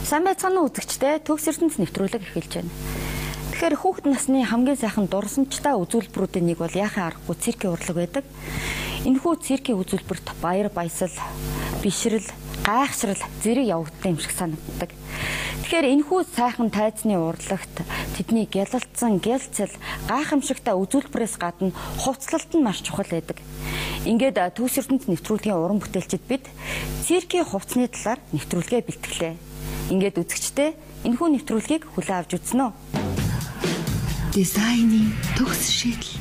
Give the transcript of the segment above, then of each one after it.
Сайн байцгаана уу үзэгчдээ, Төгс ертөнц нэвтрүүлэг эхэлж байна. Тэгэхээр хүүхэд насны хамгийн сайхан дурсамжтай үзүүлбэрүүдийн нэг бол яахын аргагүй циркийн урлаг байдаг. Энэхүү циркийн үзүүлбэрт баяр баясал, бишрэл, гайхшрал зэрэг явагдсан юм шиг санагддаг. Тэгэхээр энэхүү сайхан тайзны урлагт тэдний гялалцсан, гялцэл, гайхамшигтай үзүүлбэрээс гадна хувцлалт нь маш чухал байдаг. Ингээд Төгс ертөнц нэвтрүүлгийн уран бүтээлчид бид циркийн хувцсны талаар нэвтрүүлгээ бэлтгэлээ. Ингээд үзэгчдээ энэхүү нэвтрүүлгийг хүлээн авч үзнэ үү? Дизайны төгс шийдэл.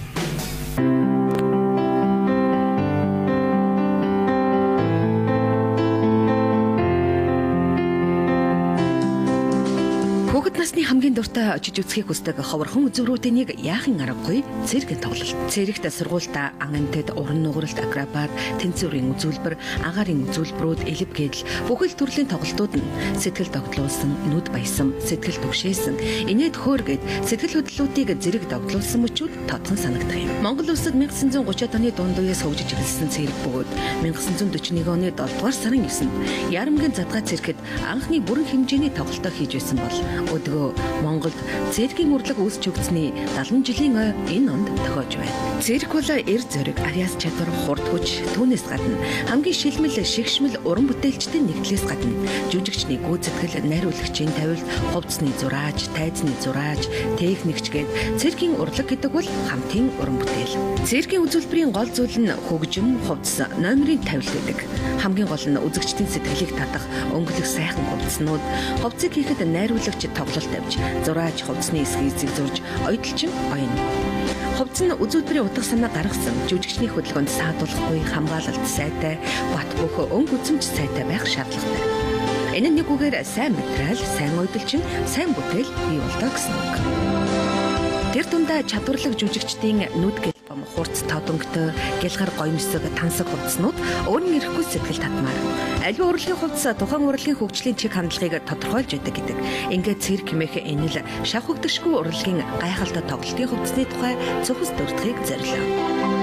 Хүүхэд насны хамгийн дуртай очиж үзхийг хүсдэг ховорхон үзүүрүүдийн нэг яахын аргагүй циркийн тоглолт. Циркт сургуультай ангантад уран нугаралт, акробат, тэнцвэрийн үзүүлбэр, агаарын үзүүлбэрүүд, элб гэдэл бүхэл төрлийн тоглолтууд нь сэтгэл догтлуулсан, нүд баясан, сэтгэл түгшээсэн, инээд хөөргээд сэтгэл хөдлөлүүдийг зэрэг догтлуулсан мөчүүд тодхон санагдах юм. Монгол улсад 1930-ад оны дунд үеэс хөгжиж эхэлсэн цирк бөгөөд 1941 оны 7 дугаар сарын 9-нд Ярамгийн Задгай циркэд анхны бүрэн хэмжээний тоглолтоо хийж байсан бол өдгөө Монголд циркийн урлаг үүсч өгсөний 70 жилийн ой энэ онд тохиож байна. Цирк бол эр зориг, ариас чадвар, хурд хүч, түүнээс гадна хамгийн шилмэл, шигшмэл уран бүтээлчдийн нэгдлээс гадна жүжигчний гүйцэтгэл, найруулагчийн тавилт, хувцсны зурааж, тайзны зурааж, техникч гээд циркийн урлаг гэдэг бол хамтын уран бүтээл. Циркийн үзүүлбэрийн гол зүйл нь хөгжим, хувцс, номерын тавилт байдаг. Хамгийн гол нь үзэгчдийн сэтгэлийг татах өнгөлөх сайхан хувцснууд, хувцсыг хийхэд найруулагч тоглолт тавьж, зурааж хувцсны эсхийцийг зурж, ойдолчин ойно. Хувцс нь үзүүлбэрийн утга санаа гаргасан, жүжигчний хөдөлгөөнд саадуулахгүй, хамгаалалт сайтай, бат бөх өнгө үзэмж сайтай байх шаардлагатай. Энэ нь нэг үгээр сайн материал, сайн ойдолчин, сайн бүтээл бий болдог гэсэн үг. Тэр дундаа чадварлаг жүжигчдийн нүд гэл бом, хурц тодонгтой, гялгар гоёмсог, тансаг хувцснууд өөрийн ирэхгүй сэтгэл татмаар. Аливаа урлагийн хувцс тухайн урлагийн хөгжлийн чиг хандлагыг тодорхойлж байдаг гэдэг. Ингээд цирк хэмээх энэ л шавхагдшгүй урлагийн гайхалтай тоглолтын хувцсны тухай цөхөс дурдахыг зорилоо.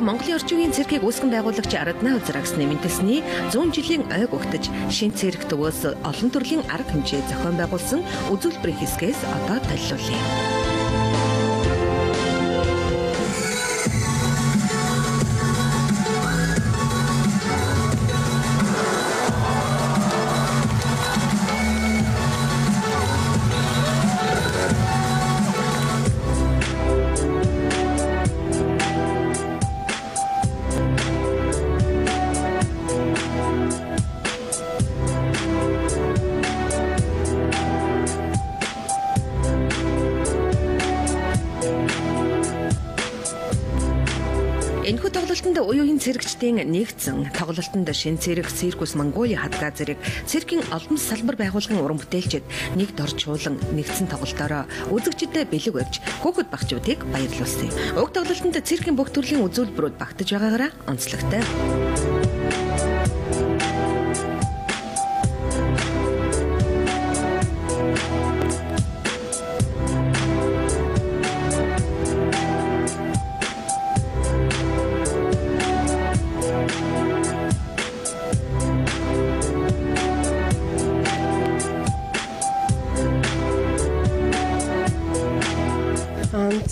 Монголын орчин үеийн циркийг үүсгэн байгуулагч Раднай Узрагс нэмэнтэсний 100 жилийн ойг өгтөж шинэ цирк төвөөс олон төрлийн арга хэмжээ зохион байгуулсан үзүүлбэрийн хэсгээс одоо толилуулъя. Энэхүү тоглолтод уян циркчдийн нэгдсэн тоглолтод шинэ цирк, Циркус Монголи хадгаа зэрэг циркийн олон салбар байгуулгын уран бүтээлчид нэгд орчуулан нэгдсэн тоглолтоороо үзэгчдэд бэлэг барьж хүүхэд багчуудыг баярлуулсан юм. Уг тоглолтод циркийн бүх төрлийн үзүүлбэрүүд багтаж байгаагаараа онцлогтой.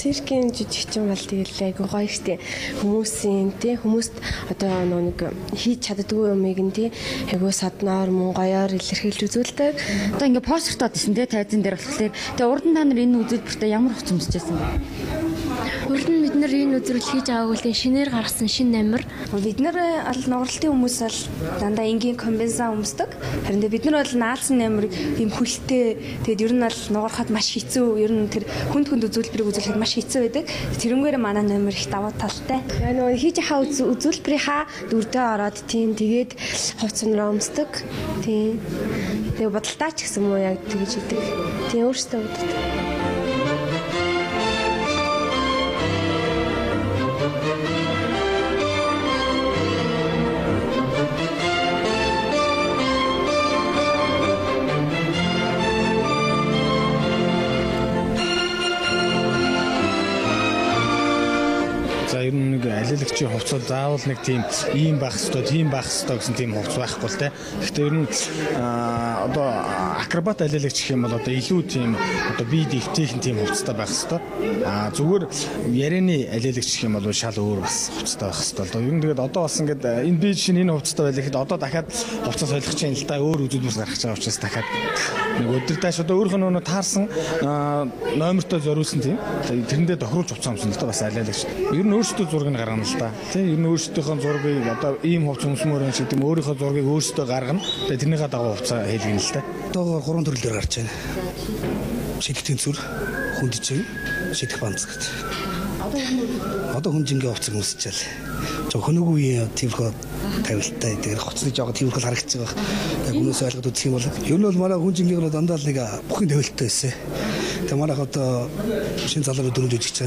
Циркийн жижигчин бол тэгэл айгу гоё штэ хүмүүсийн тий хүмүүст одоо нэг хийж чаддгүй юмыг нь тий айгу саднаар мөн гоёор илэрхийлж үзүүлдэг. Одоо ингээ постэрт одсон тий тайзан дээр болохоор тэгээ урд нь та нар энэ үзүүлбэртээ ямар хувцас өмсөжсэн бэ? Урд нь бид нар энэ үзүүлэлт хийж байгааг үл шинээр гаргасан шинэ намир. Бид нар аль нугралтын хүмүүс бол дандаа энгийн комбинзон өмсдөг. Харин бид нар бол наадсан намирыг ийм хүлтэй тэгээд ер нь бол нугарахад маш хэцүү. Ер нь тэр хүнд үзүүлбэрийг үзүүлэхэд маш хэцүү байдаг. Тэрнгээр манай намир их даваа талтай. Яа нөгөө хийж хаа үзүүлбэрийнхаа дүрдээ ороод тийм тэгээд хувцсанраа өмсдөг. Тийм. Тэгээд бодолтой ч гэсэн муу яг тэгж идэг. Тийм өөртөө боддог. алиалагчийн хувцас бол заавал нэг тийм ийм байх ёстой, тийм байх ёстой гэсэн тийм хувцас байхгүй л те. Гэхдээ ер нь одоо акробат алиалагч гэх юм бол одоо илүү тийм одоо бие дэвтэйхэн тийм хувцастай байх ёстой. Зүгээр ярианы алиалагч гэх юм бол шал өөр бас хувцастай байх ёстой. Одоо ер нь тэгээд одоо бас ингээд энэ би жишээ энэ хувцастай байх гэхэд одоо дахиад хувцас солих чинь л да өөр үзүүлбэрс гаргаж байгаа учраас дахиад нэг өдөр дааш одоо өөрийнхөө нөгөө таарсан номертой зориулсан тийм. Тэрэндээ тохируулж хувцас амсан л да бас алиалагч. Ер нь өөрсдөө зургийг гаргана л да. Тийм ер нь өөрсдийнхөө зургийг одоо ийм хувцас өмсмөр юм шиг тийм өөрийнхөө зургийг өөрсдөө гаргана. Тэгээд тэрнийхээ дагуу хувцас хийлгэнэ л да. Одоо 3 төрлөөр гарч байна. Шидэх тэнцвэр, хүндчиг, шидэх банц гэдэг. Одоо хүнжингийн хувцас өмсчээл. Жоо хөнөгүй тиймхүү тавилттай тэгээд хоцны жоо тиймхүү харагдаж байгаа. Яг өмнөөс ойлгоод үзэх юм бол ер нь бол манай хүнжингийн бол дандаа л нэг бүхэн тавилттай байсан. Тэгээд манай одоо шинэ залуучууд дөрөв жүжигч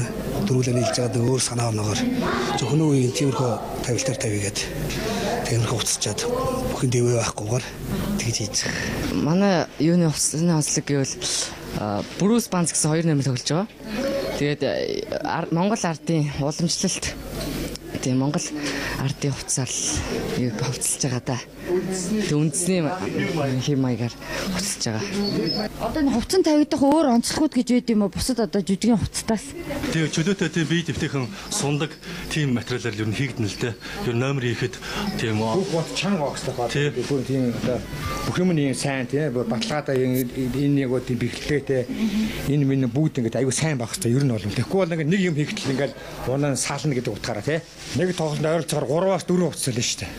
дөрвөлөө нийлж байгаа өөр санаа оноогоор жоо хөнөгүй тиймхүү тавилтаар тавигээд тэгээд хувцасчаад бүхэн дэвээ байхгүйгээр тэгж хийж байгаа. Манай юуны хувцасны онцлог гэвэл Брюс Банц гэсэн 2 нэмэр тоглож байгаа. Тэгээд Монгол ардын уламжлалт тийм Монгол ардын хувцсаар хувцалж байгаа да. Тэг үндэсний хэм маягаар хувцалж байгаа. Одоо энэ хувцас тавигдах өөр онцлогуд гэж байд юм уу? Бусад одоо жүжигийн хувцастаас. Тэгээ чөлөөтэй тийм бие дэвтэйхэн сундаг тийм материалаар ер нь хийгдэн л дээ. Ер нь номер хийхэд тийм бүх бот чанга огстой бат. Бүр тийм одоо бүх юм нь сайн тийм баталгаатай энэ яг уу тийм бэхлэлтэй энэ минь бүгд ингээд аюу сайн байх хэрэгтэй. Ер нь бол тэгэхгүй бол нэг юм хийгдэл ингээд унаа сална гэдэг утгаараа тийм. Нэг тоглолтод ойролцоогоор 3-4 хувцас л шүү дээ.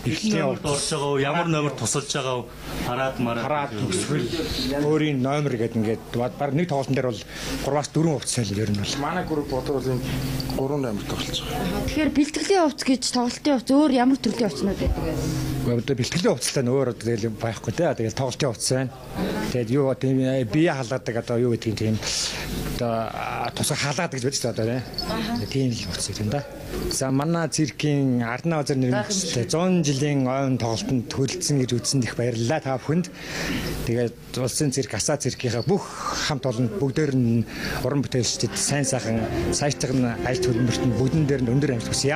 Бэхлэлийн хувцас ямар номер тусалж байгаа хараад төгсгөл өөрийн номер гэдэг ингээд баг нэг тоглолтын дээр бол 3-4 хувцас л ер нь бол манай групп бодвол 3 номер тоглож байгаа. Тэгэхээр бэлтгэлийн хувцас гэж тоглолтын хувцас өөр ямар төрлийн хувцснууд байдаг вэ? Одоо бэлтгэлийн хувцастай нь өөр одоо байхгүй те. Тэгэл тоглолтын хувцас байна. Тэгээд юу тийм бие халаадаг одоо юу гэдгийг тийм одоо тусах халаад гэж бодож байгаа одоо тийм л хувцас юм да. За манай циркийн Ардна Озер нэрмжтэй 100 жилийн ойн тоглолтод төлөлдсөн гэж үзсэн их баярлалаа та бүхэнд. Тэгээд улсын цирк Аса циркийнхаа бүх хамт олонд бүгдээр нь уран бүтээлчдэд сайн сайхан сайжтайг нь аль төлбөрт нь бүгдэн дээр нь өндөр амжилт хүсье.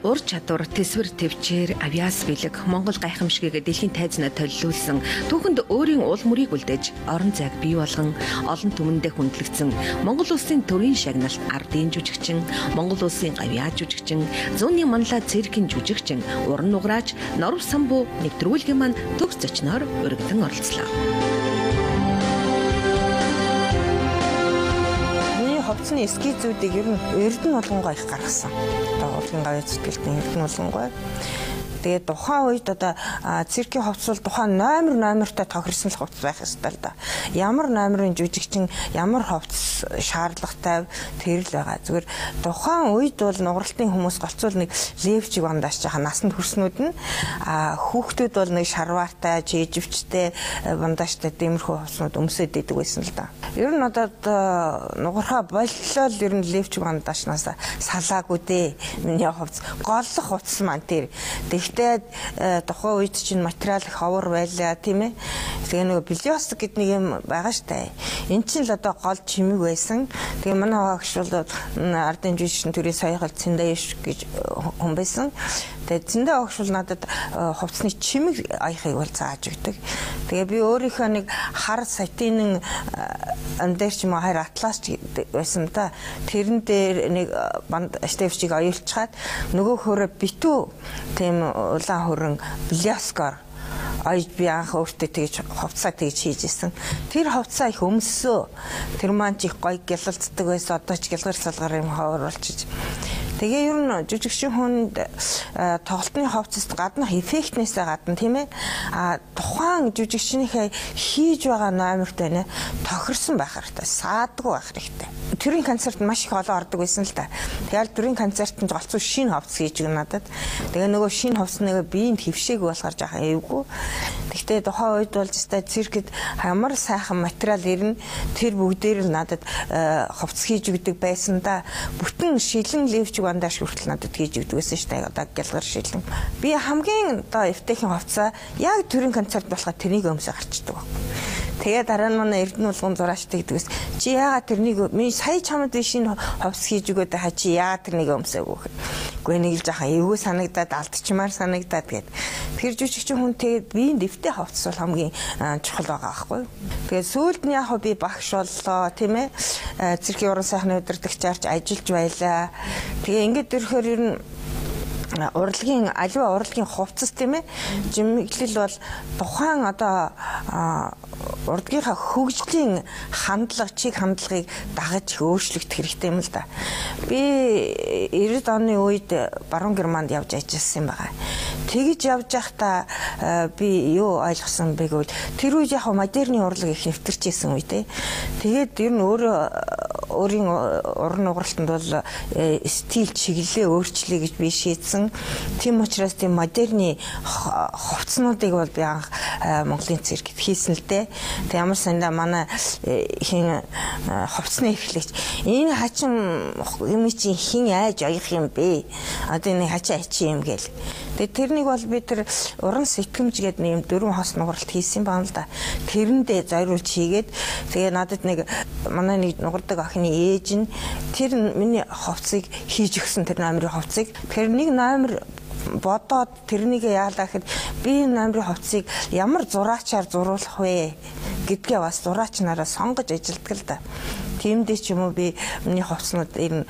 Ур чадвар, тэсвэр төвчээр, авиас бэлэг, Монгол гайхамшигыг дэлхийн тайзнаад төлөвлөсөн түүхэнд өөрийн уул мөрийг үлдээж, орон зайг бий болгон, олон түмэндээ хүндлэгдсэн Монгол улсын төрийн шагналт ардын жүжигчин, Монгол улсын авиа жүжигчин, зүүнний манлаа циркийн жүжигчин, уран нуграач, Норов самбуу нэвтрүүлгийн маань төгс зочноор өргөдөн оролцлоо. Хувцсны эскизүүдийг ер нь Эрдэнэ болгонгой их гаргасан. Одоо урлагийн гавьяа зүтгэлтийн Эрдэнэ болгонгой. Тэгээд тухайн үед одоо циркийн хувцас бол тухайн номертой тохирсон л хувцас байх ёстой л да. Ямар номерын жүжигчин ямар хувцас шаардлагатай тэр л байгаа. Зүгээр тухайн үед бол нугралтын хүмүүс голцвол нэг левчиг бандаж жаха насанд хүрснүүд нь хүүхдүүд бол нэг шарваартай, жижигчтэй бандажтай тиймэрхүү хувцснууд өмсөд идэг байсан л да. Ер нь одоо нугархаа боллоо л ер нь левчиг бандажнаас салаагүй дээ. Миний хувцас голлох хувцас маань тэр Гэхдээ тухайн үед чинь материал их ховор байлаа тийм ээ. Тэгээ нөгөө билиос гэдэг нэг юм байгаа штэ. Эн чинь л одоо гол чимэг байсан. Тэгээ манай хаагш бол ардын жүжигчин төрийн саяхал Цэндэш гэж хүн байсан. Тэгээ Цэндэ хаагш бол надад хувцсны чимэг аяхыг бол зааж өгдөг. Тэгээ би өөрийнхөө нэг хар сатинын андер ч юм уу хар атлас байсан та. Тэрэн дээр нэг банд штефчиг аюулчаад нөгөө хөрө битүү тийм улаан хөрөн бляскаар аяж би анх өөртөө тэгж хувцас тэгж хийж исэн. Тэр хувцас их өмсөө. Тэр маань ч их гоё гялалцдаг байсан. Одоо ч гялгар салгаар юм хавар болчих. Тэгээ ер нь жүжигчин хүнд тоглолтын ховцост гаднах эффектнээсээ гадна тийм ээ тухайн жүжигчнийхээ хийж байгаа номерт байна тохирсон байх хэрэгтэй, саадгүй байх хэрэгтэй. Төрийн концерт маш их олон ордог байсан л да. Тэгэл төрийн концертанд голцоо шинэ ховц хийж өгнө надад. Тэгээ нөгөө шинэ ховцныг биеинд хөвшээг болохоор жаахан эвгүй. Гэхдээ тухайн үед бол зөвхөн циркэд ямар сайхан материал ирнэ тэр бүгдээр л надад ховц хийж өгдөг байсан да. Бүтэн шилэн левчиг бандаж хүртэл надад хийж өгдөг байсан шүү дээ. Одоо гялгар шилэн. Би хамгийн одоо эвтэйхэн ховцоо яг төрийн концерт болохоо тэрнийг өмсө гарчдаг. Тэгээ дараа нь манай Эрдэнэ улгын зураачтай гэдгээс чи яагаад тэрнийг минь сая чамд шинэ ховс хийж өгөөд хаа чи яагаад тэрнийг өмсөөгүй. Гэхдээ нэг л жаахан эвгүй санагдаад алдчмаар санагдаад гээд тэр жүжигчин хүн тэгээд биеийн дэвтэй ховц бол хамгийн чухал байгаа байхгүй. Тэгээд сүүлд нь яг би багш боллоо тийм ээ. Циркийн уран сайхны удирдагчаарч ажиллаж байлаа. Тэгээ ингээд ирэхээр ер нь урлагийн аливаа урлагийн хувцас тийм ээ жимэглэл бол тухайн одоо урдгийнхаа хөгжлийн хандлага чиг хандлагыг дагаж өөрчлөгдөх хэрэгтэй юм л да. Би 90-ад оны үед баруун Германд явж ажилласан юм байгаа. Тэгж явж байхдаа би юу ойлгосон бэ гэвэл тэр үед яг модерны урлаг их нэвтэрчээсэн үе те. Тэгээд ер нь өөрийн уран угралтанд бол стил чиглэлээ өөрчлөе гэж би шийдсэн. Тийм учраас тийм модерны хувцснуудыг бол би анх Монголын циркэд хийсэн л дээ. Тэг ямар сандаа манай хин хувцсны эхлэгч энэ хачин юм чи хин айж оих юм бэ? Одоо энэ хачаа ачи юм гээл. Тэг тэрнийг бол би тэр уран сэтгэмж гэдэг нэг 4 хос нугаралт хийсэн байна л да. Тэрэндээ зориулж хийгээд тэгээ надад нэг манай нэг нугардаг охины ээж нь тэр миний хувцсыг хийж өгсөн тэр номерын хувцсыг. Тэр нэг номер бодоод тэрнийг яалаа гэхэд би номерын хувцсыг ямар зураачаар зуруулах вэ гэдгээ бас зураач нараа сонгож ажилтдаг л да. Тиймдээ ч юм уу би миний хувцснууд энэ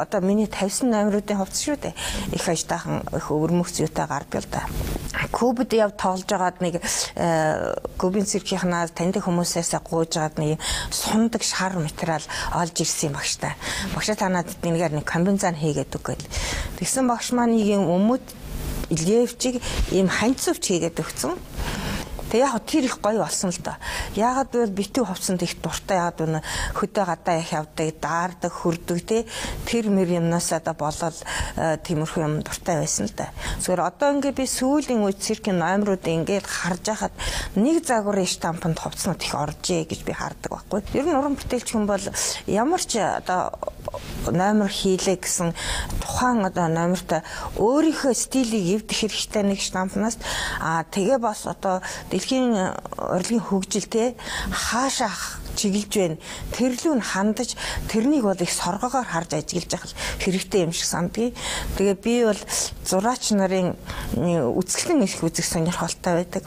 одоо миний 50 номеруудын хувцс шүү дээ. Их ажтайхан их өвөрмөгц юутай гардаг л да. Кубд яв тоглож байгаад нэг Кубын циркийнхнаас таньдаг хүмүүсээс гуйж байгаад нэг сундаг шар материал олж ирсэн юм багштай. Багшаа танаад нэгээр нэг комбинзан хийгээд өгөөл. Тэгсэн багш маань ийм өмөд Ильевчиг ийм ханцовч хийгээд өгсөн. Тэг яг тэр их гоё болсон л да. Яагаад гэвэл битүү хувцсанд их дуртай яагаад вэ? Хөдөө гадаа их явдаг, даардаг, хөрдөг те. Тэр мөр юмнаас одоо болол тиймэрхүү юм дуртай байсан л да. Зүгээр одоо ингээ би сүүлийн үед циркийн номерууд ингээд харж байхад нэг загварын штампанд хувцснууд их оржээ гэж би хардаг байхгүй. Ер нь уран бүтээлч хүн бол ямар ч одоо номер хийлээ гэсэн тухайн одоо номертой өөрийнхөө стилийг эвдэх хэрэгтэй нэг штампнаас тэгээ бас одоо дэлхийн урлагийн хөгжилтэй хаашаа чиглэж байна. Тэрлүү нь хандаж тэрнийг бол их соргоогоор харж ажиглаж явах хэрэгтэй юм шиг сандгийг. Тэгээ би бол зураач нарын үзэсгэлэн их үзэх сонирхолтой байдаг.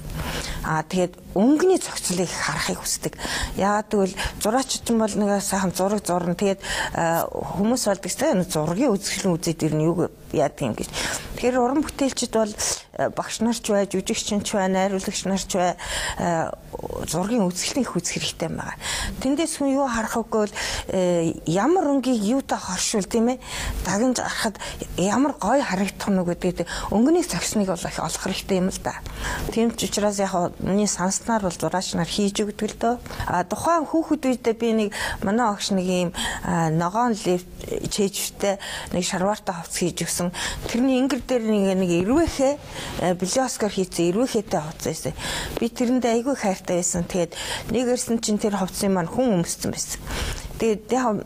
Тэгээд өнгөний зохицлыг харахыг хүсдэг. Яагаад гэвэл зураачч юм бол нэг сайхан зураг зурна. Тэгээд хүмүүс болдог гэсэн зургийн үзэсгэлэн үзээд ирнэ юу яадаг юм гэж. Тэгэхээр уран бүтээлчд бол багш нарч бай, жүжигчин ч бай, найруулагч нарч бай зургийн үзэсгэлэн их үзэх хэрэгтэй юм байна. Тэндээс хүн юу харах вэ гэвэл ямар өнгийг юутай хоршуул тийм ээ дагнж харахад ямар гоё харагдах нь гэдэг өнгөний зохисныг бол их олох хэрэгтэй юм л да. Тийм ч учраас яг миний санснаар бол зураач нар хийж өгдөг л дөө. Тухайн хүүхэд үедээ би нэг манай огш нэг юм ногоон лев чэжвтэй нэг шарваартай хувцс хийж өгсөн. Тэрний ингэр дээр нэг ирвэхэ Блёскор хийсэн ирвэхэтэй хувцс байсан. Би тэрэндээ айгүй хайртай байсан. Тэгээд нэг ирсэн чинь тэр хувцсын маань хүн өмссөн байсан. Тэгээд яг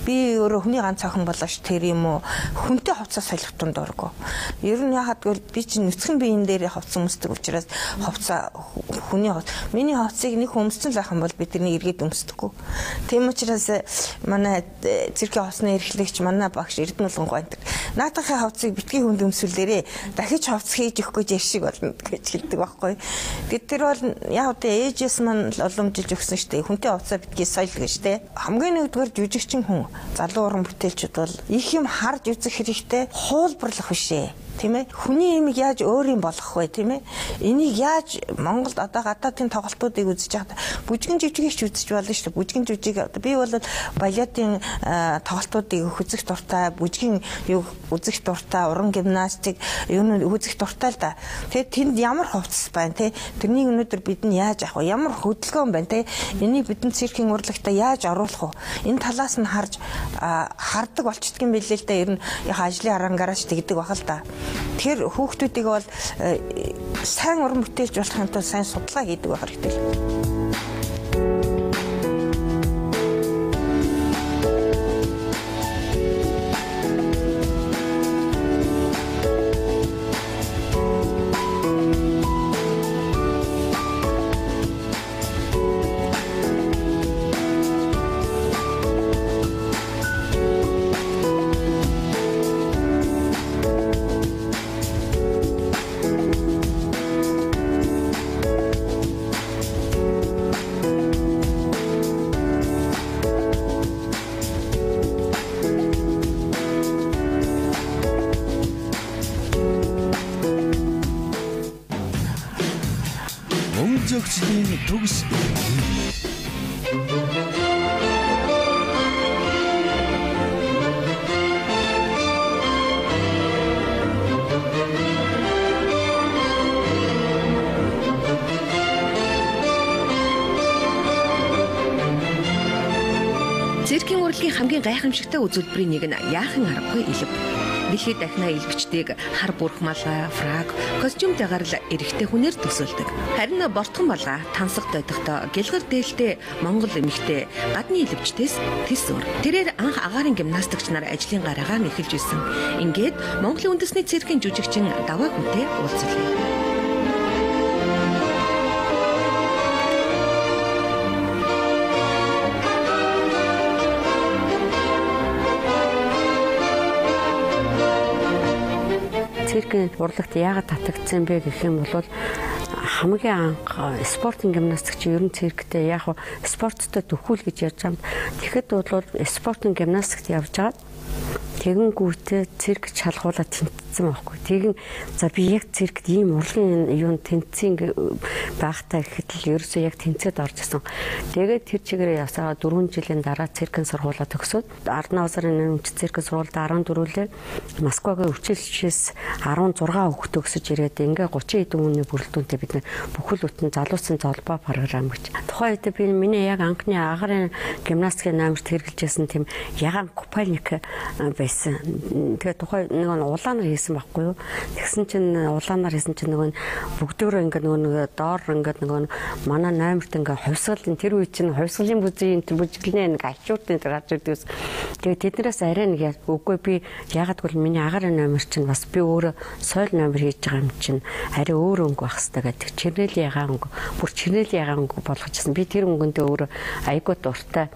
би өөрөө хүний ганц охин болооч тэр юм уу хүнтэй хувцас солихтун дурггүй. Ер нь яхад гэвэл би чинь нүцгэн биеийн дээр хувцас өмсдөг учраас хувцас хүний хувцас миний хувцсыг нэг өмссөн л ахын бол би тэрнийг эргээд өмсдөггүй. Тийм учраас манай циркийн хувцсны эрхлэгч манай багш Эрдэнэ улган гондог. Наадахын хувцсыг битгий хүнд өмсвөлээрээ дахиж хувцас хийж өгөхгүй жиршиг болно гэж хэлдэг байхгүй. Тэгээд тэр бол яг одоо ээжээс маань уламжилж өгсөн шүү дээ. Хүнтэй хувцас битгий соёл гэж дээ. Хамгийн нэгдүгээр жүжигчин хүн залуу уран бүтээлчд бол их юм харж үзэх хэрэгтэй хуулбарлах бишээ. Тийм ээ. Хүний имийг яаж өөр юм болгох вэ, тийм ээ? Энийг яаж Монголд одоо гадаадын тоглолтуудыг үзэж байхад бүжгэн жүжигийг ч үзэж болно шүү дээ. Бүжгэн жүжиг би бол балетын тоглолтуудыг үзэх дуртай, бүжгийн юу үзэх дуртай, уран гимнастик юу үзэх дуртай л да. Тэгээд тэнд ямар хувцас байна, тий? Тэрнийг өнөөдөр бид нь яаж авах вэ? Ямар хөдөлгөөн байна, тий? Энийг бидний циркийн урлагтаа яаж оруулах вэ? Энэ талаас нь харж хардаг болчихдг юм билээ л дээ. Ер нь яг ажлын арангаараач тэгдэг бахал та. Тэгэхээр хүүхдүүдийг бол сайн уран бүтээлч болохын тулд сайн судалгаа хийдэг байх хэрэгтэй л. Зөгчдийн төгс Циркийн урлагийн хамгийн гайхамшигтай үзүүлбэрийн нэг нь яахан аргагүй элб. Дэлхийд дахина элбчдийг хар бүрхмалаа, фраг, костюмтэйгээр л эрэгтэй хүнээр төсөөлдөг. Харин бортхон болгаа тансаг дойдохтой гэлгэр дээлтэй Монгол эмэгтэй гадны элбчдээс тис уур. Тэрээр анх агаарын гимнастикч нар ажлын гараагаар нэхэлж исэн. Ингээд Монголын үндэсний циркийн жүжигчин Даваа хүнтэй уулзлаа. Циркийн урлагт яагаад татагдсан бэ гэх юм бол хамгийн анх спортын гимнастикч ер нь цирктэй яг спорттой төхүүл гэж ярьж байгаа. Тэгэхэд бол спортын гимнастикт явж байгаа. Тэгэнгүүтээ цирк шалгуулаад тэнцсэн байхгүй. Тэгин за би яг циркт ийм урлагийн юунд тэнцсэн байхтаа гэхэд л ерөөсөө яг тэнцээд орж исэн. Тэгээд тэр чигээр явсаа 4 жилийн дараа циркийн сургуулаа төгсөөд Арднавзарын нэмж циркийн сургуульд 14-лээ Москвагийн училищээс 16 хүүхэд төгсөж ирээд ингээ 30 хэдэн хүний бүрэлдэхүүнтэй бид бүхэл бүтэн залуусын золбоо програм гэж. Тухайн үед би миний яг анхны агаарын гимнастикийн номерт хэрэгжилжсэн тийм Яган Купальник байсан. Тэгээ тухай нэг улаанаар хийсэн байхгүй юу? Тэгсэн чинь улаанаар хийсэн чинь нөгөө бүгдөө ингээ нөгөө доор ингээ нөгөө манай номерт ингээ хувьсгалын тэр үе чинь хувьсгалын бүзийн бүжиглэнэ нэг ачуутын гарч ирдэгс. Тэгээ тэднээс арай нэг үгүй би ягаад гэвэл миний агаарын номер чинь бас би өөрөө соёл номер хийж байгаа юм чинь арай өөр өнгө байх хэрэгтэй гэдэг. Чирнэлийн ягаан өнгө бүр чирнэлийн ягаан өнгө болгочихсон. Би тэр өнгөндөө өөрөө айгуу дуртай.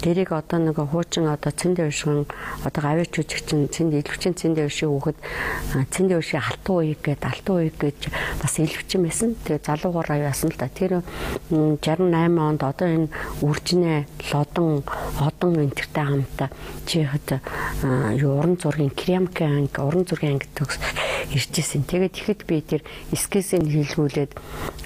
Тэрийг одоо нэг хуучин одоо цэндэ ушган одоо гавьяч жүжигчин цэнд илвчин цэндэ ушиг өгөхөд цэндэ ушиг алтан уяг гэж бас илвчин байсан. Тэгээ залуугаараа яасан л да. Тэр 68 онд одоо энэ үржинэ лодон одон энтертэй хамтаа чихэд уран зургийн керамикийн анги уран зургийн анги төгс иржсэн. Тэгээд ихэд би тэр эскизийг хийлгүүлээд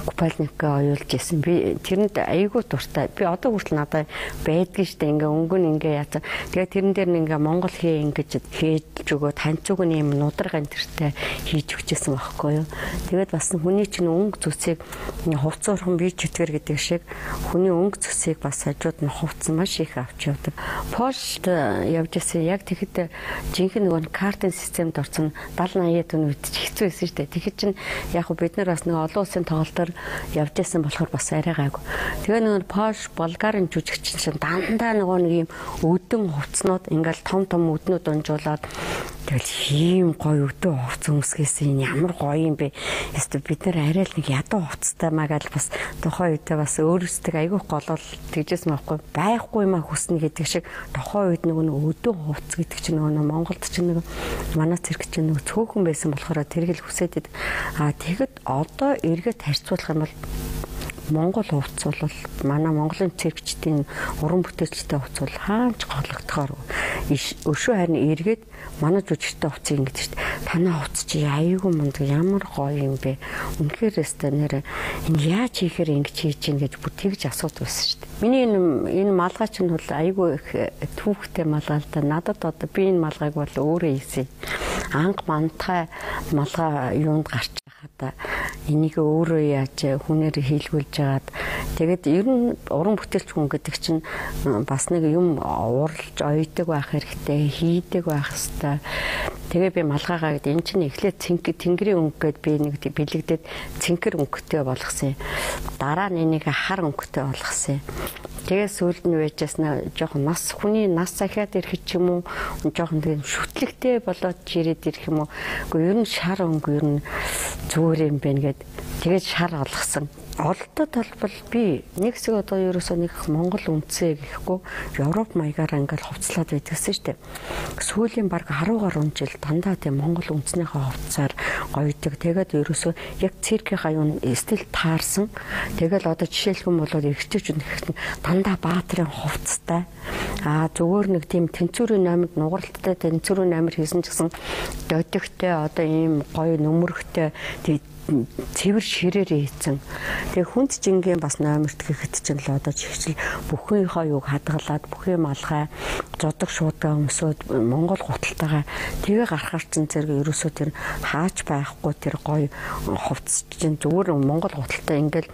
Купальникаа оюулж ирсэн. Би тэрэнд айгүй дуртай. Би одоо хүртэл надад байдгийн штэ ингээ өнгө нь ингээ яатаа. Тэгээд тэрэн дээр нь ингээ Монгол хээ ингэж хийж өгөө таньцууг нь юм нудраг энтертэй хийж өгчээсэн байхгүй юу. Тэгээд бас хүний чинь өнгө зүсийг хувцуурхан бие читгэр гэдэг шиг хүний өнгө зүсийг бас хажууд нь хувцсан маш их авч явдаг. Польшд явж ирсэн. Яг тэгэхэд жинхэнэ нөгөө картын системд орсон 70-80-аад оны үед хэцүү байсан шүү дээ. Тэгэхээр чинь яг бид нар бас нэг олон улсын тоглолтоор явж ирсэн болохоор бас арай гайгүй. Тэгээ нөгөө Польш, Болгарын жүжигчин чинь дандаа нөгөө нэг юм өдөн хувцснууд ингээл том өднүүд унжуулаад тэгэл ийм гоё өдөө хувц өмсгөөсөн ямар гоё юм бэ. Эсвэл бид нар арай л нэг ядуу хувцтай магаал бас тухайн үедээ бас өөрөөсөө айгүй голол тэгжсэн байхгүй юм а хүснэ гэдэг шиг тухайн үед нөгөө өдөө хувц гэдэг чинь нөгөө Монголд чинь нэг манай цирк чинь нөгөө цөөхөн байсан болохоор тэргэл хүсээд тэгэд одоо эргээд харьцуулах юм бол Монгол хувцс бол манай Монголын циркчдийн уран бүтээлчтэй хувцс бол хаанч гоолгодохоор өшөө харин эргээд манай жүжигчтэй хувцсыг ингэж шүү дээ. Танаа хувцс чи аюулгүй мундаг ямар гоё юм бэ? Үнэхээр өстой нэрэ энэ яаж хийхээр ингэж хийж чинь гэж бүр тэгж асуудаг байсан шүү дээ. Миний энэ малгай чинь бол аюулгүй их түүхтэй малгай л да. Надад одоо би энэ малгайг бол өөрөө хийсэн. Анх мантхай малгай юунд гарч байхад энийг өөрөө яаж хүнээр хийлгүүлж жагаад тэгээд ер нь уран бүтээлч хүн гэдэг чинь бас нэг юм уралж ойдог байх хэрэгтэй, хийдэг байх хэрэгтэй. Тэгээ би малгайгаа гэдэг энэ чинь эхлээд тэнгэрийн өнгөд би нэг бэлэгдээд цэнхэр өнгөтэй болгосон. Дараа нь энийг хар өнгөтэй болгосон. Тэгээ сүүлд нь вэжсэн жоохон хүний нас захиад ирэх ч юм уу жоохон тийм шүтлэгтэй болоод жирээд ирэх юм уу. Гэхдээ ер нь шар өнгө ер нь зүгээр юм байна гэд тэгээд шар олгосон. Олдод толбол би нэг хэсэг одоо ерөөсөө нэг Монгол үнцээ гэхгүй Европ маягаараа ингээл хувцлаад байдагсан шүү дээ. Сүүлийн баг 10 гаруй жил дандаа тийм Монгол үнцнийхээ хувцсаар гоёдаг. Тэгээд ерөөсөө яг циркийнхаа юм стил таарсан. Тэгэл одоо жишээлхэн болоод эргэжтэйчүүд ихсэн дандаа баатрын хувцастай. Зүгээр нэг тийм тэнцвэрийн номерд нугаралттай тэнцвэрийн номер хийсэн ч гэсэн додогтой одоо ийм гоё нөмөрхтэй цэвэр ширээр хийцэн. Тэгээ хүнд жингийн бас номерт гэхэд ч л одоо жигчл бүхнийхөө юг хадгалаад бүхий малгай зодог шуудаан өмсөд Монгол гуталтайгаа тэгээ гарахаар чин зэрэг ерөөсөө тэр хаач байхгүй тэр гоё хувцс чинь зүгээр Монгол гуталтай ингээл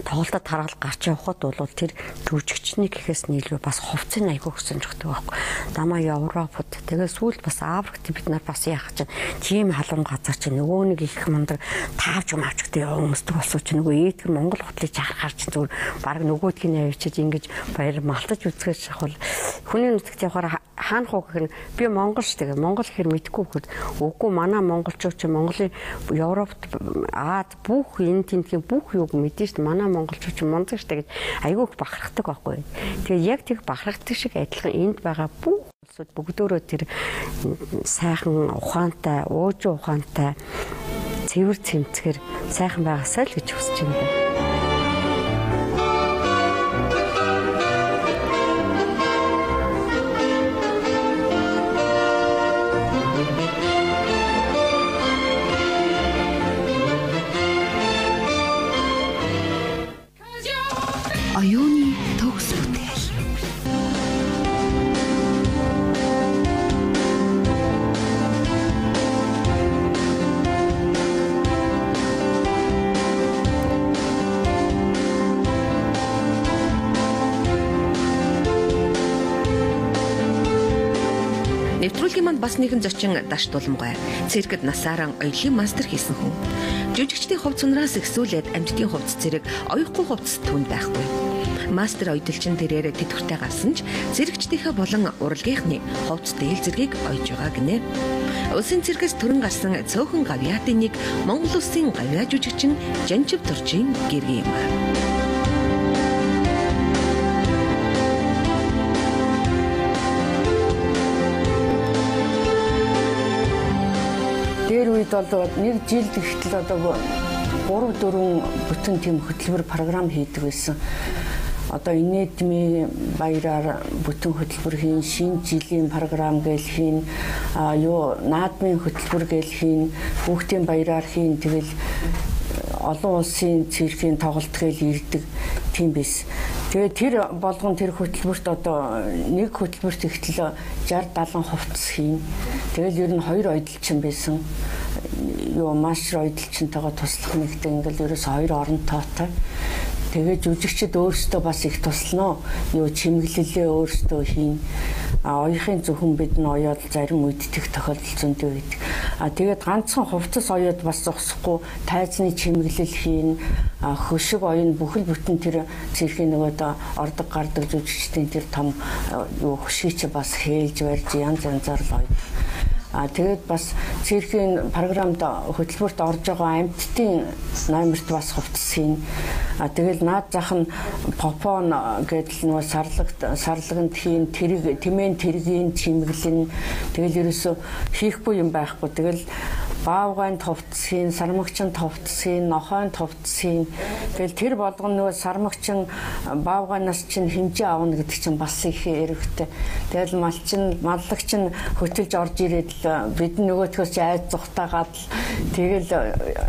тоглолтод таргал гарч явхад бол тэр жүжигчний гэхээс нийлбэ бас хувцсын айгүй хөсөн жогтой байхгүй. Дамаа Европод тэгээ сүүл бас Африкт бид нар бас яах чинь тийм халуун газар чинь нөгөө нэг их мундаг таавч маавчтай өмсдөг болсон чинь нөгөө ийтгэр Монгол хутлыг харахаар чинь зүгээр баг нөгөөдгийг авчиж ингэж баяр малтаж үзгэж шахвал хүний нүцгт явахаар хаана хуу гэх нь би Монгол ш тэгээ Монгол хэр мэдгүй гэхэд үгүй манай монголчууд чинь Монголын Европт Аад бүх энэ тентгийн бүх юг мэдэн ш манай монголчууд чинь мундаг ш гэж айгүйх бахархдаг байхгүй. Тэгээ яг тэг бахархдаг шиг адилхан энд байгаа бүх улсууд бүгдөө тэр сайхан ухаантай, уужуу ухаантай цэвэр цэмцгэр сайхан байгаасаа л гэж хүсэж байна. Оюуны төгс бүтээл. Нэвтрүүлгийн манд бас нэгэн зочин Даш Дулмгай циркэд насаараа оёлын мастер хийсэн хүн. Жүжигчдийн хувцс унараас ихсүүлээд амьтдын хувцс зэрэг оёхгүй хувцс түнд байхгүй. Мастер оёдолчин тэрээр тэтгэвртэй гарсан ч циркчдийнхээ болон урлагийнхны хувцс дээл зэргийг ойж байгаа гинэ. Улсын циркэс төрөн гарсан цөөхөн гавьяатын нэг Монгол улсын гавьяа жүжигчин Жанжив Туржийн гэргийн юм. Тэр үед бол нэг жил гэтэл одоо 3-4 бүтэн тийм хөтөлбөр програм хийдэг байсан. Одоо инээдмийн баяраар бүтэн хөтөлбөр хийн, шинэ жилийн програм гээл хийн, наадмын хөтөлбөр гээл хийн, хүүхдийн баяраар хийн, тэгэл олон улсын циркийн тоглолт гээл ирдэг тийм байсан. Тэгээ тэр болгон тэр хөтөлбөрт одоо нэг хөтөлбөрт ихтэл 60-70 хувцс хийн. Тэгэл ер нь 2 оёдолчин байсан. Маш оёдолчинтойгоо туслах нэгтэй ингээл ерөөс 2 оронтойтой. Тэгээ жүжигчд өөрсдөө бас их туслана. Чимэглэлээ өөрсдөө хийн. Оёхын зөвхөн бид нь оёод зарим үддэх тохиолдол зөндөө байдаг. Тэгээд ганцхан хувцас оёод бас зогсохгүй тайзны чимэглэл хийн. Хөшиг оён бүхэл бүтэн тэр циркийн нөгөөд ордог гардаг жүжигчдийн тэр том хөшгийг чи бас хээлж барьж янз янзаар л оё. Тэгээд бас циркийн програмд хөтөлбөрт орж байгаа амьтдын номерт бас хувцс хийн. Тэгэл наад зах нь попон гэдэл нөгөө сарлаганд хийн тэрэг тэмээн тэргийн чимэглэн тэгэл ерөөсө хийхгүй юм байхгүй. Тэгэл баавгайн товцхийн, сармагчин товцхийн, нохойн товцхийн. Тэгэл тэр болгоно нөгөө сармагчин баавганаас чинь хэмжээ авна гэдэг чинь бас их эрэгтэй. Тэгэл маллагч нь хөтөлж орж ирээд л бид нөгөөтгөөс чи айд зүхтаагаад л тэгэл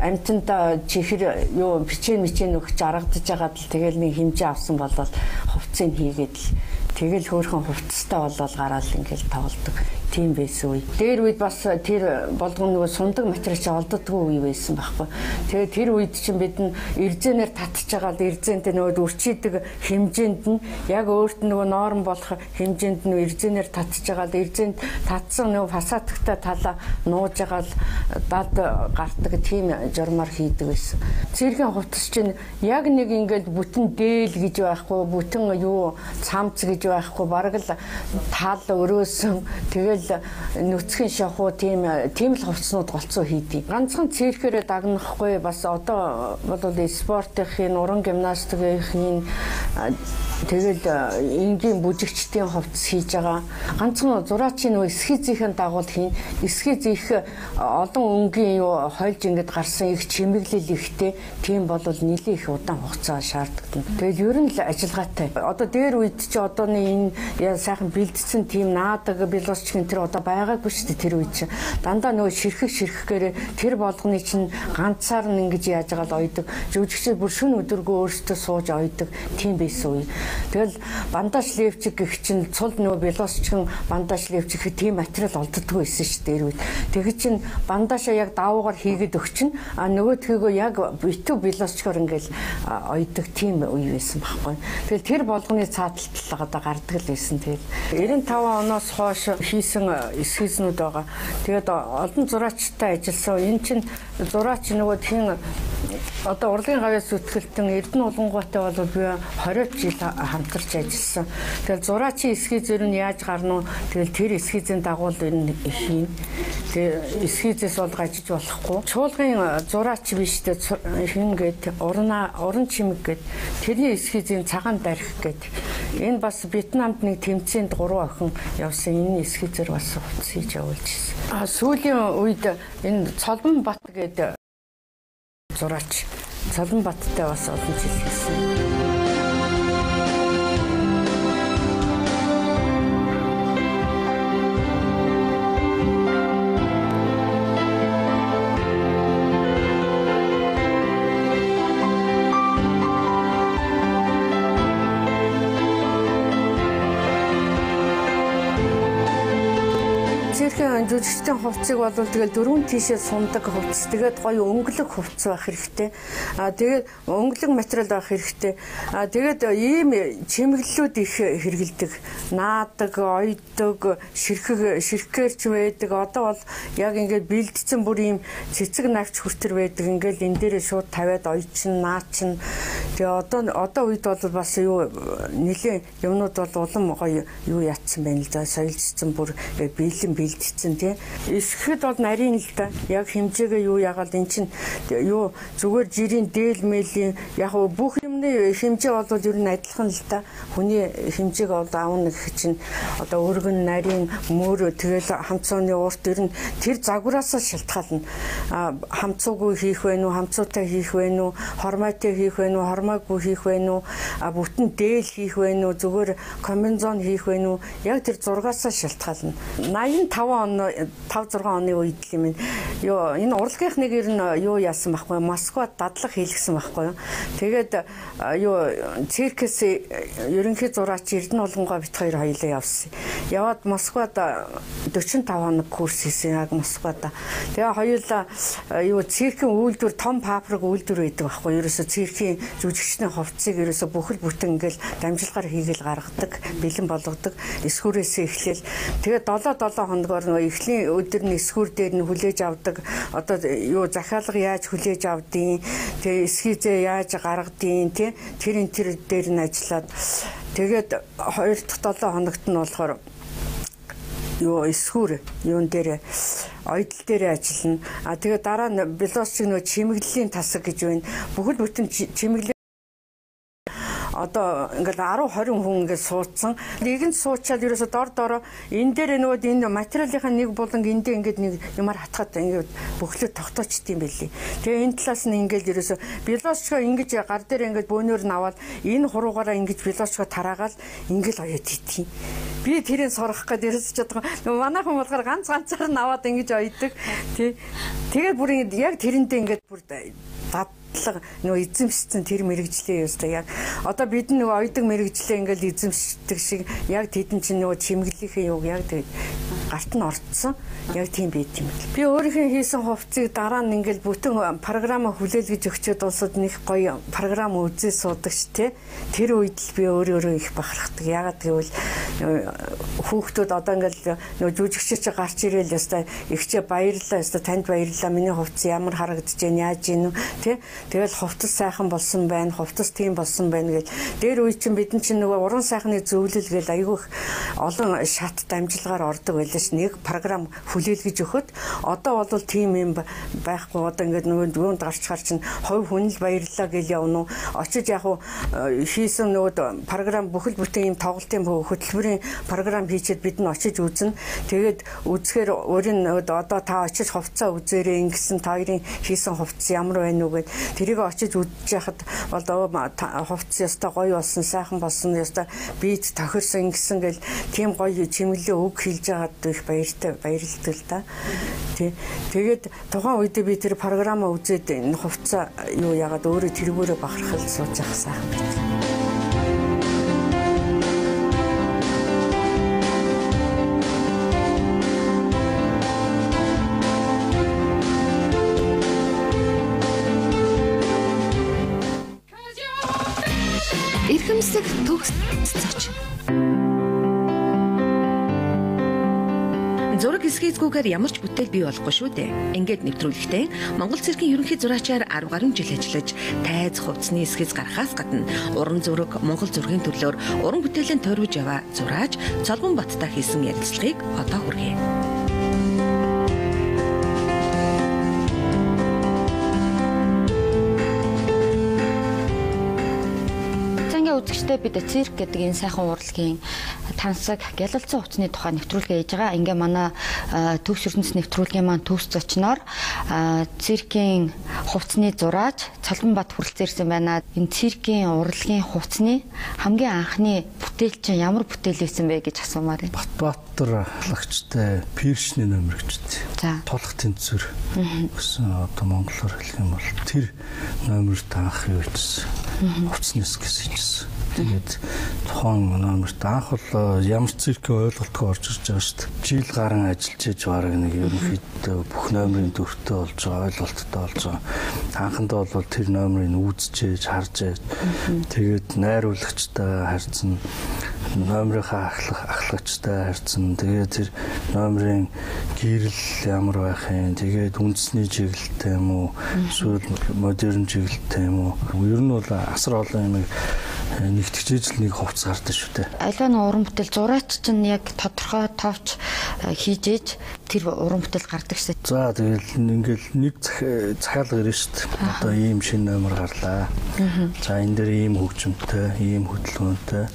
амтанда чихэр юу бичээ өгч аргадж байгаад л тэгэл нэг хэмжээ авсан болол хувцсыг хийгээд л тэгэл хөөрхөн хувцастай болол гараал ингээл тоглодог. Тийм байсан үе. Дээр үед бас тэр болгоно нөгөө сундаг материал чи олддоггүй үе байсан байхгүй. Тэгээд тэр үед чинь бид нь эрзэнээр татж байгаа л эрзэнтэй нөгөө үрчийдэг хэмжээнд нь яг өөрт нь нөгөө норм болох хэмжээнд нь эрзэнээр татж байгаа л эрзэнд татсан нөгөө фасадтай талаа нууж байгаа л дад гартаг тийм журмаар хийдэг байсан. Цэргийн хувцас чинь яг нэг ингээд бүтэн дээл гэж байхгүй, бүтэн юу цамц гэж байхгүй, бараг л тал өрөөсөн тэгэл нүцгэн шахуу тийм л хувцснууд голцоо хийдэг. Ганцхан цэрхээрээ дагнахгүй бас одоо бол спортын, уран гимнастикийн тэгэл энгийн бүжигчдийн хувцас хийж байгаа. Ганцхан зураачийн нөө эсхийзийнхэн дагуул хийн. Эсхийз их олон өнгийн юу хольж ингэж гарсан их чимэглэл ихтэй. Тийм бол нэлээд их удаан хугацаа шаарддаг. Тэгэл ер нь л ажиллагаатай. Одоо дээр үед чи одооны энэ сайхан бэлдсэн тийм наадаг белосчгийн тэр одоо байгаагүй шүү дээ тэр үед чи. Дандаа нөгөө ширхгээр тэр болгоны чинь ганцаар нь ингэж яаж байгаа л ойдог. Жүжигчид бүр шөнө өдөргөө өөрсдөө сууж ойдог. Тийм байсан үе. Тэгэл бандаж левчиг гэх чинь цул нөгөө белосчгийн бандаж левчиг тийм материал олддоггүй байсан шүү дээ үед. Тэгэж чинь бандажаа яг давуугаар хийгээд өгчин а нөгөөдхийгөө яг битүү белосчгоор ингээл ойдог тийм үе байсан байхгүй. Тэгэл тэр болгоны цааталтал одоо гардаг л байсан. Тэгэл 95 оноос хойш хийсэн эсхийзнүүд байгаа. Тэгээд олон зураачтай ажилласан. Энэ чинь зураач нөгөө тийм одоо урлагийн гавьяас зүтгэлтэн Эрдэнэ улангуйтай бол би 20 жил хамтарч ажилласан. Тэгэл зураачийн эсхийзээр нь яаж гарна уу? Тэгэл тэр эсхийзийн дагуул энэ хийн. Тэгээ эсхийзээс бол гажиж болохгүй. Чуулгын зураач биш дээ хин гээд уран чимэг гээд тэрний эсхийзийн цагаан дарих гээд энэ бас Вьетнамд нэг тэмцээнд 3 охин явсан. Энэ эсхийзээр бас хувцас хийж явуулж ирсэн. Сүүлийн үед энэ Цолбон бат гээд зураач Цолбон баттай бас олон жил хийсэн. Жүжигчдийн хувцсыг бол тэгэл дөрвөн тийшээ сундаг хувцс. Тэгээд гоё өнгөлөг хувцс байх хэрэгтэй. Тэгээд өнгөлөг материал байх хэрэгтэй. Тэгээд ийм чимэглэлүүд их хэрэгэлдэг. Наадаг, ойдог, ширхгээр ч байдаг. Одоо бол яг ингээд бэлдсэн бүр ийм цэцэг навч хүртэр байдаг. Ингээд энэ дээрээ шууд тавиад ойчин, наачин. Тэгээд одоо үед бол бас юу нэлийн юмнууд бол улам гоё юу ятсан байна л да. Соёлжсэн бүр бэлдсэн. Эсхэд бол нарийн л да. Яг хэмжээгээ юу яагаад эн чинь юу зүгээр жирийн дээл мэлийн яг бүх юмны хэмжээ бол ер нь адилхан л да. Хүний хэмжээг бол аавна гэх чинь одоо өргөн нарийн мөр тэгэл хамцооны урт ер нь тэр загвараасаа шалтгаална. Хамцуугүй хийх вэ нү, хамцуутай хийх вэ нү, хормойтой хийх вэ нү, хормойгүй хийх вэ нү, бүтэн дээл хийх вэ нү, зүгээр комбинзон хийх вэ нү. Яг тэр зургаасаа шалтгаална. 5-6 оны үед л юм. Юу энэ урлагийнх нэг ер нь юу яасан байхгүй Москвад дадлаг хийлгсэн байхгүй. Тэгээд юу циркэс ерөнхий зураач Эрдэнэ улангуй бит хоёр хоёлаа явсан. Яваад Москвад 45 хоног курс хийсэн яг Москвад. Тэгээ хоёулаа юу циркийн үйлдвэр том папраг үйлдвэр байдаг байхгүй. Ерөөсө циркийн жүжигчдийн хувцсыг ерөөсө бүхэл бүтэн ингээл дамжлагаар хийгээл гаргадаг, бэлэн болгодог. Эсхүүрээс эхлээл тэгээ 7 хоногор эхлийн өдөр нь эсхүүр дээр нь хүлээж авдаг. Одоо юу захиалга яаж хүлээж авдیں۔ Тэгээ эсхийзээ яаж гаргадیں۔ Тэр дээр нь ажиллаад тэгээд 2 дахь 7 хоногт нь болохоор юу эсхүүр юун дээр ойдл дээр ажиллана. Тэгээд дараа нь белосчиг нөө чимэглэлийн тасаг гэж байна. Бүхэл бүтэн чимэглэл одоо ингээл 10 20 хүн ингээд суудсан. Нэгэнд суучаад ерөөсө дор энэ дээр нөгөө энэ материалынхаа нэг буланг эндээ ингээд нэг юмар хатгаад ингээд бөхлөө тогтоочт юм байлээ. Тэгээ энэ талаас нь ингээд ерөөсө биологичоо ингэж гар дээр ингээд бөөнөр наваад энэ хуруугаараа ингэж биологичоо тараагаал ингээд оёд хийтий. Би тэрийг сурах гээд ерөөсө чадгаа. Нөгөө манайхан болохоор ганцаар наваад ингэж ойдог. Тэгээд бүр ингээд яг тэрэндээ ингээд бүр нөгөө эзэмшсэн тэр мэрэгжлээ ёстой яг одоо бид нөгөө ойдог мэрэгжлээ ингээл эзэмшдэг шиг яг тэдэн чинь нөгөө чимэглэлийн юг яг тэгээд гарт нь орцсон яг тийм байт юм. Би өөрийнхөө хийсэн хувцсыг дараа нь ингээл бүтэн програма хүлээлгэж өгчөөд улсад нэг гоё програм үзээ суудагч те тэр үед л би өөрөө их бахархдаг. Ягаад гэвэл хүүхдүүд одоо ингээл нөгөө жүжигчч гарч ирээл ёстой ихчээ баярлалаа ёстой танд баярлалаа миний хувцс ямар харагдаж байна яаж ийн те тэгэл хувцас сайхан болсон байна, хувцас тийм болсон байна гэл. Дээр үе чинь бидэн чинь нөгөө уран сайхны зөвлөл гэл айгүй олон шат дамжлагаар ордог байлаа ш. Нэг програм хүлээлгэж өгөхөд одоо бол тийм юм байхгүй. Одоо ингээд нөгөө юунд гарчхаар чинь хувь хүн л баярлалаа гэл явна уу. Очиж яг хийсэн нөгөө програм бүхэл бүтэн юм тоглолтын хөтөлбөрийн програм хийчихэд бид нь очиж үзнэ. Тэгээд үзэхээр өөрийн одоо та очиж хувцаа үзээрэй ингэсэн та хоёрын хийсэн хувцас ямар байна уу гэд тэрийг очиж үзэж яхад бол хувцас яста гоё болсон, сайхан болсон, яста бийд тохирсон ингэсэн гэл тийм гоё чимэглээ үг хэлж байгаад их баярлалтай л да. Тэгээд тухайн үед би тэр програмаа үзээд энэ хувцас юу яагаад өөрөө тэргүүрээ бахархал сууж явах сайхан байна. Эрхэмсэг төгс зоч. Зураг эсгээцгүйгээр ямар ч бүтээл бий болохгүй шүү дээ. Ингээд нэвтрүүлэхдээ Монгол цэргийн ерөнхий зураачаар 10 гаруй жил ажиллаж, тайз хувцсны эсгээс гарахаас гадна уран зураг, Монгол зургийн төрлөөр уран бүтээлийн тойрвож яваа зураач Цолгон Баттай хийсэн ярилцлагыг одоо хүргэе. Үзэгчтэй бид цирк гэдэг энэ сайхан урлагийн тансаг гялалцсан хувцсны тухай нэвтрүүлгээ хийж байгаа. Ингээ манай төгс ертөнц нэвтрүүлгийн маань төгс зочноор циркийн хувцсны зураач Цолгон Бат хүрэлцээрсэн байна. Энэ циркийн урлагийн хувцсны хамгийн анхны бүтээл чинь ямар бүтээл байсан бэ гэж асуумаар байна. Батбаатар лагчтай Пиршний номерчтэй. Тулах тэнцвэр гэсэн одоо монголоор хэлэх юм бол тэр номерт анх юу хийсэн. Хувцснаас гэсэн. Тэгээд тухайн номерт анх бол ямар циркийн ойлголтгүй орж ирж байгаа шүү дээ. Жил гарan ажиллаж иж бараг нэг ерөнхийдөө бүх номерын дүртэй болж байгаа, ойлголттой болж байгаа. Анхандаа бол тэр номерыг үзчихээж, харж тэгээд найруулагчтай харьцсан, номерынхаа ахлагчтай харьцсан. Тэгээд тэр номерын гэрэл ямар байх юм, тэгээд үндэсний чиглэлтэй юм уу, эсвэл модерн чиглэлтэй юм уу. Ер нь бол асар олон юм нэгтгэж нэг хувцас гардаг шүү дээ. Аливаа нэг уран бүтээл зураач чинь яг тодорхой товч хийж ээж тэр уран бүтээл гардаг шүү дээ. За тэгэл ингээл нэг захиалга ирнэ шүү дээ. Одоо ийм шинэ номер гарлаа. За энэ дээр ийм хөгжимтэй, ийм хөдөлгөөнтэй.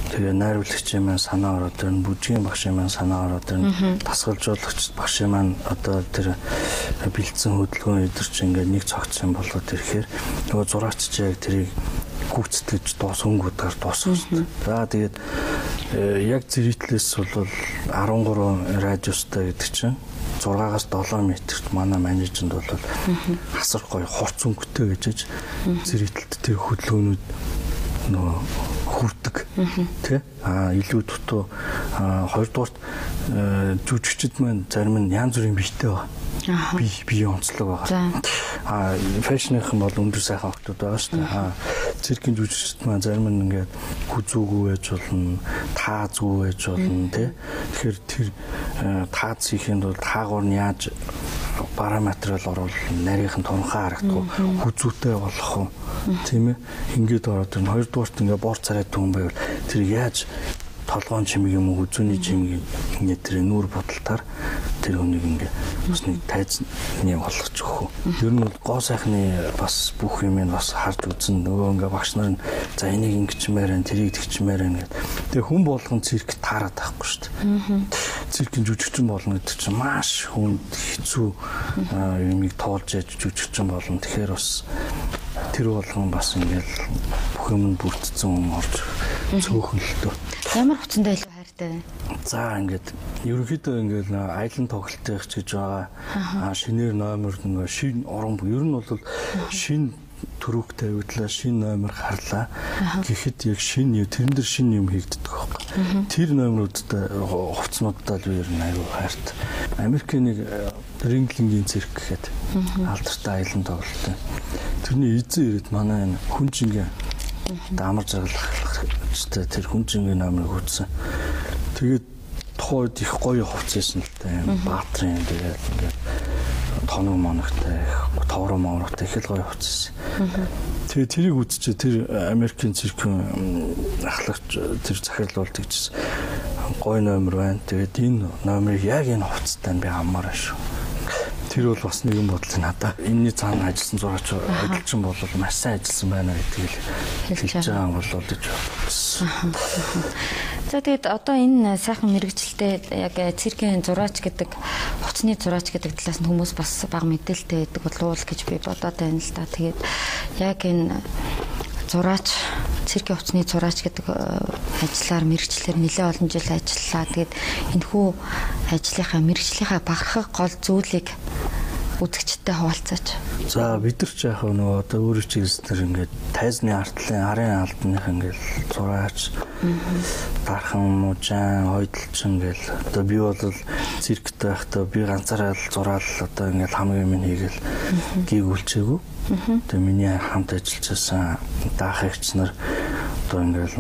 Тэгээ найруулагчийн маань санаа ороод ирнэ, бүжгийн багшийн маань санаа ороод ирнэ. Дасгалжуулагч багшийн маань одоо тэр бэлдсэн хөдөлгөөн өдөрч ингээд нэг цогцсон болоод ирэхээр нөгөө зураач яг тэрийг гүйцэтгэж өнгөдгаар дуусгах шүү дээ. За тэгээд яг зэрэглээс бол 13 радиустай гэдэг чинь 6-аас 7 метрт манай менежмент бол асар гоё хурц өнгөтэй гэж зэрэглэлт тэр хөдөлгөөнүүд нөгөө хүрдэг тий илүү дутуу хоёрдугаарт жүжигчд маань зарим нь янз бүрийн биетэй байна. Бие онцлог байгаа. Фэшнийхэн бол өндөр сайхан охтууд байгаа шүү дээ. Циркийн жүжигчд маань зарим нь ингээд хүзүүгүй байж болно, таазгүй байж болно тий. Тэгэхээр тэр тааз хийхэд бол таагуур нь яаж параметрал оруулах, нарийнх нь тунхаа харагдах, хүзүүтэй болох уу тийм ээ. Ингээд ороод тэр хоёрдугаарт ингээд бор царайд түн байвал тэр яаж толгоон чимэг юм уу үзүүний чимэг ингээд тэр нүүр бодолтоор тэр хүнийг ингээд бас нэг тайзны болгож өгөх. Ер нь бол гоо сайхны бас бүх юм нь бас харж үзэн нөгөө ингээд багш нар за энийг ингэчмээр байна тэрийг тэгчмээр байна гэдэг. Тэгээ хүн болгон цирк таарад байхгүй шүү дээ. Циркийн жүжигчин болно гэдэг чинь маш хүнд хэцүү юмыг тоолж яж жүжигчин болно. Тэгэхээр бас тэр болгон бас ингээд бүх юм бүрдсэн юм орж цөөхөн л дөө. Ямар хуцандаа илүү хайртай вэ? За ингээд ерөнхийдөө ингээд аялан тоглолтын гэж байгаа. Шинээр номер нэг шин уран ер нь бол шин төрөг тавигдлаа шин номер харлаа. Гэхдээ яг шин тэрэн дээр шин юм хийгддэг байхгүй. Тэр номеруудтай хувцснуудтай л ер нь аюу хайртай. Америкийн нэг Ринглингийн цирк гэхэд алдартай аялан тоглолт. Тэрний эзэн ирээд манай энэ хүнжингийн амар жаргалтай тэр хүнжингийн номерыг үзсэн. Тэгээд тухайд их гоё хувцсан л та юм баатрын тэгээд ингээд тоног моногтой товроо моногтой их л гоё хувцсан. Тэгээд тэрийг үзчихээ тэр Америкийн циркийн ахлагч тэр захирлуулдаг гэсэн гоё номер байна. Тэгээд энэ номерыг яг энэ хувцтай би аммаар шүү. Тэр бол бас нэгэн бодлоо надаа. Энэний цаана ажилласан зураач ажилчин бол маш сайн ажилласан байна гэдгийг хэлж байгаа бол гэж бодсон. За тэгээд одоо энэ сайхан мэрэгчлэлтэй яг циркийн зураач гэдэг хуцсны зураач гэдэг талаас нь хүмүүс бас бага мэдээлэлтэй байдаг болов уу гэж би бодоод байна л да. Тэгээд яг энэ зураач циркийн хуцсны зураач гэдэг ажлаар мэрэгчлэлээр нэлээд олон жил ажиллаа. Тэгээд энэхүү ажлынхаа мэрэгчлийнхаа баграх гол зүйлийг үзэгчтэй хуваалцаач. За бид нар ч яг нөгөө одоо өөрөө ч хэлснээр ингээд тайзны артлын арын албаных ингээд зураач дархан мужаан хойдолчин гэл одоо би бол циркт байхдаа би ганцаараа л зураал одоо ингээд хамгийн минь хийгээл гиг үлчээгүй. Тэгээ миний хамт ажиллаж байсан даахагч нар одоо ингээд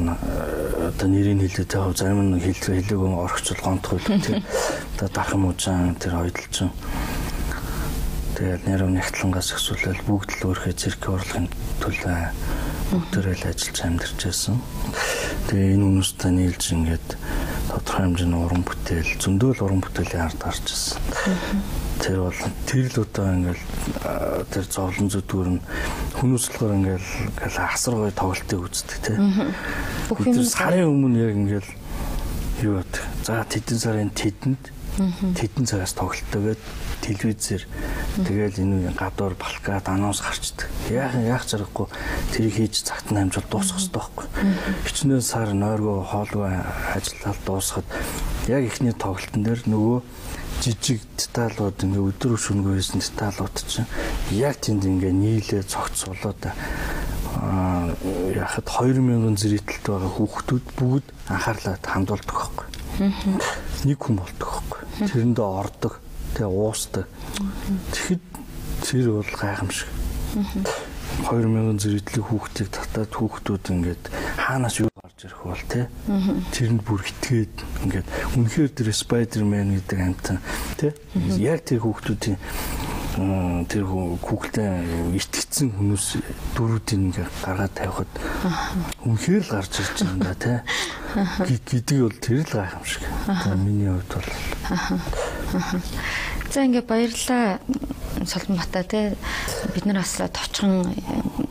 одоо нэрийг хэлээд байгаа зарим нь хэлээгүй орхичл гонтгүй тийм одоо дархан мужаан тэр хойдолчин тэгээд нэрв нэгтлангаас өсвөлэл бүгд л өөрхөө цирк урлагийн төлөө бүгдээрээ л ажиллаж амьдарч байсан. Тэгээ энэ хүмүүстэй нийлж ингээд тодорхой хэмжээний уран бүтээл зөндөөл уран бүтээлийн ард гарч ирсэн. Тэр бол тэр л одоо ингээд тэр зовлон зүдгүүр нь хүмүүс болохоор ингээд асар гоё тоглолтыг үздэг тийм. Бид сарын өмнө яг ингээд юу бат. За тэдэн сарын тэдэн цагаас тоглолтоо гээд телевизээр тэгэл энэ гадуур балкад анонс гарчдаг. Яах зэрэггүй тэрийг хийж цагт нь амжуул дуусгах хэрэгтэй байхгүй. Хичнээн сар нойргоо хоолгүй ажиллаад дуусгаад яг ихний тоглолтын дээр нөгөө жижиг деталууд ингээ өдөр шөнөгүй хийсэн деталууд чинь яг тэнд ингээ нийлээ цогцолоод яхад 2000 зэрэгтэлд байгаа хүүхдүүд бүгд анхаарлаа хандуулдаг байхгүй. Нэг хүн болдог байхгүй. Тэрэндээ ордог тэгээ уусдаг. Тэгэхэд тэр бол гайхамшиг. 2000 зэрэглэх хүүхдийг татаад хүүхдүүд ингээд хаанаас юу гарч ирэх бол те тэрэнд бүр итгээд ингээд үнэхээр тэр Spider-Man гэдэг амтан те яг тэр хүүхдүүдийн тэр Google-тэй итгэцэн хүмүүс дөрүүдийг ингээд гаргаад тавихад үнэхээр л гарч ирж байгаа юм да те гэдэг бол тэр л гайхамшиг. За миний хувьд бол за ингээд баярлалаа Соломбата те бид нар бас товчхон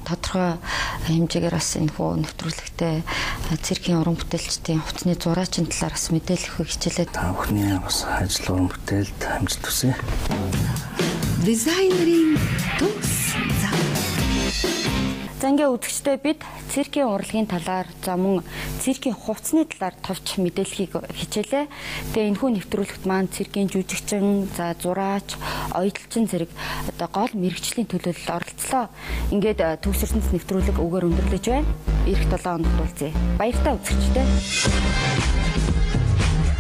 тодорхой хэмжээгээр бас энэ хөө нэвтрүүлэгтээ циркийн уран бүтээлчдийн хуцсны зураачийн талаар бас мэдээлэл өгөх хичээлээ. Та бүхний бас ажил уран бүтээлд амжилт хүсье. Дизайнерын төгс зам. За ингээ үзэгчдээ бид циркийн урлагийн талаар за мөн циркийн хувцсны талаар товч мэдээллийг хичээлээ. Тэгээ энэхүү нэвтрүүлэгт маань циркийн жүжигчин, за зураач, оёдлчин зэрэг одоо гол мэрэгчлийн төлөөлөл оролцлоо. Ингээд төгс ертөнц нэвтрүүлэг өгөр өндөрлөж байна. Ирэх 7 хоногт уулзъя. Баяртай үзэгчдээ.